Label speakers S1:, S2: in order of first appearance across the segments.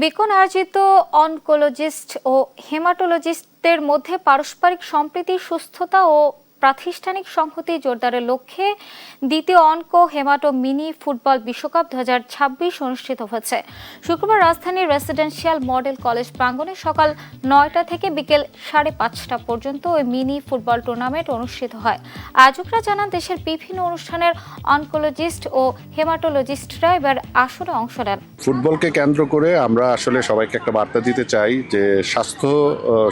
S1: Beacon আয়োজিত oncologist ও হেমাটোলজিস্টদের মধ্যে পারস্পরিক সম্প্রীতি, সুস্থতা ও প্রাতিষ্ঠানিক সংহতি জোরদারের লক্ষ্যে দ্বিতীয় অনকো হেমাটো মিনি ফুটবল বিশ্বকাপ 2026 অনুষ্ঠিত হয়েছে। শুক্রবার রাজধানীর রেসিডেন্সিয়াল মডেল কলেজ প্রাঙ্গণে সকাল 9টা থেকে বিকেল 5:30 পর্যন্ত ওই মিনি ফুটবল টুর্নামেন্ট অনুষ্ঠিত হয়। আয়োজকরা জানান, দেশের বিভিন্ন অনুষ্ঠানের অনকোলজিস্ট ও হেমাটোলজিস্টরা এবার আসরে অংশ নেন।
S2: ফুটবলকে কেন্দ্র করে আমরা আসলে সবাইকে একটা বার্তা দিতে চাই যে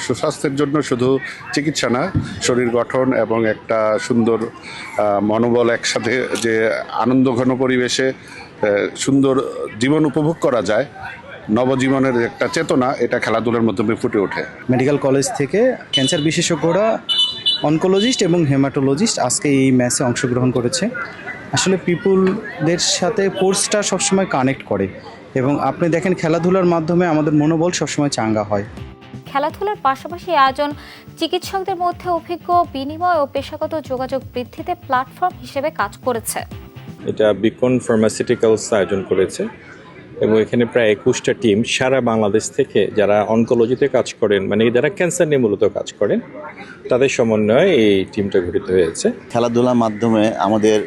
S2: সুস্বাস্থ্যের জন্য শুধু চিকিৎসা না, শরীর গঠন এবং একটা সুন্দর মনোবল, একসাথে যে আনন্দঘন পরিবেশে সুন্দর জীবন উপভোগ করা যায়, নবজীবনের একটা চেতনা, এটা খেলাধুলার মাধ্যমে ফুটে ওঠে।
S3: মেডিকেল কলেজ থেকে ক্যান্সার বিশেষজ্ঞরা, অনকোলজিস্ট এবং হেমাটোলজিস্ট আজকে এই ম্যাচে অংশগ্রহণ করেছে। আসলে পিপুলদের সাথে কোর্সটা সবসময় কানেক্ট করে এবং আপনি দেখেন খেলাধুলার মাধ্যমে আমাদের মনোবল সবসময় চাঙ্গা হয়।
S1: খেলাধুলার পাশাপাশি আয়োজন চিকিৎসকদের মধ্যে অভিজ্ঞ বিনিময় ও পেশাগত যোগাযোগ বৃদ্ধিতে প্ল্যাটফর্ম হিসেবে কাজ করেছে।
S4: এটা বিকন ফার্মাসিউটিক্যালস আয়োজন করেছে এবং এখানে প্রায় 21টা টিম সারা বাংলাদেশ থেকে যারা অনকোলজিতে কাজ করেন, মানে যারা ক্যান্সার নিয়ে মূলত কাজ করেন, তাদের সমন্বয়ে এই টিমটা গঠিত হয়েছে।
S5: খেলাধুলার মাধ্যমে আমাদের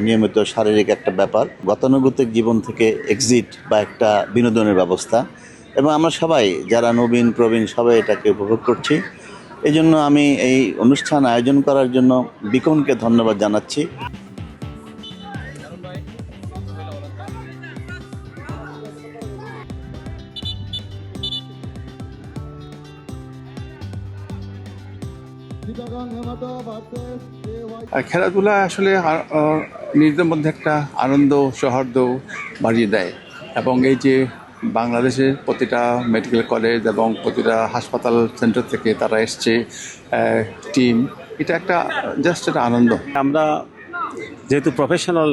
S5: নিয়মিত শারীরিক একটা ব্যাপার, গতানুগতিক জীবন থেকে এক্সিট বা একটা বিনোদনের ব্যবস্থা, এবং আমরা সবাই যারা নবীন প্রবীণ সবাই এটাকে উপভোগ করছি। এই জন্য আমি এই অনুষ্ঠান আয়োজন করার জন্য বিকনকে ধন্যবাদ জানাচ্ছি।
S6: খেলাধুলা আসলে নিজেদের মধ্যে একটা আনন্দ সৌহার্দ্য বাড়িয়ে দেয়, এবং এই যে বাংলাদেশের প্রতিটা মেডিকেল কলেজ এবং প্রতিটা হাসপাতাল সেন্টার থেকে তারা এসছে টিম, এটা একটা জাস্ট একটা আনন্দ।
S7: আমরা যেহেতু প্রফেশনাল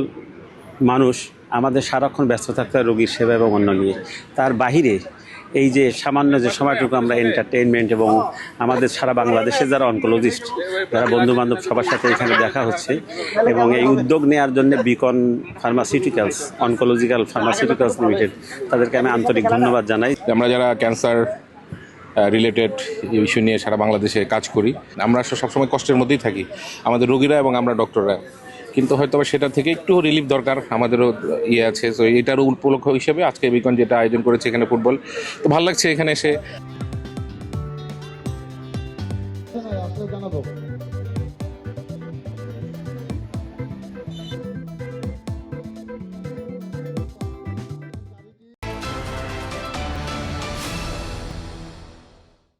S7: মানুষ, আমাদের সারাক্ষণ ব্যস্ত থাকতে হয় রোগীর সেবা এবং অন্য নিয়ে, তার বাহিরে এই যে সামান্য যে সময়টুকু আমরা এন্টারটেইনমেন্ট এবং আমাদের সারা বাংলাদেশে যারা অনকোলজিস্ট, যারা বন্ধুবান্ধব সবার সাথে এখানে দেখা হচ্ছে, এবং এই উদ্যোগ নেওয়ার জন্য Beacon pharmaceuticals, oncological pharmaceuticals limited, তাদেরকে আমি আন্তরিক ধন্যবাদ জানাই।
S8: আমরা যারা ক্যান্সার রিলেটেড ইস্যু নিয়ে সারা বাংলাদেশে কাজ করি, আমরা সবসময় কষ্টের মধ্যেই থাকি, আমাদের রোগীরা এবং আমরা ডক্টররা, কিন্তু হয়তো সেটা থেকে একটু রিলিফ দরকার, আমাদেরও আছে। তো এটার উপলক্ষ হিসেবে আজকে বিকন যেটা আয়োজন করেছে এখানে ফুটবল, তো ভালো লাগছে এখানে এসে।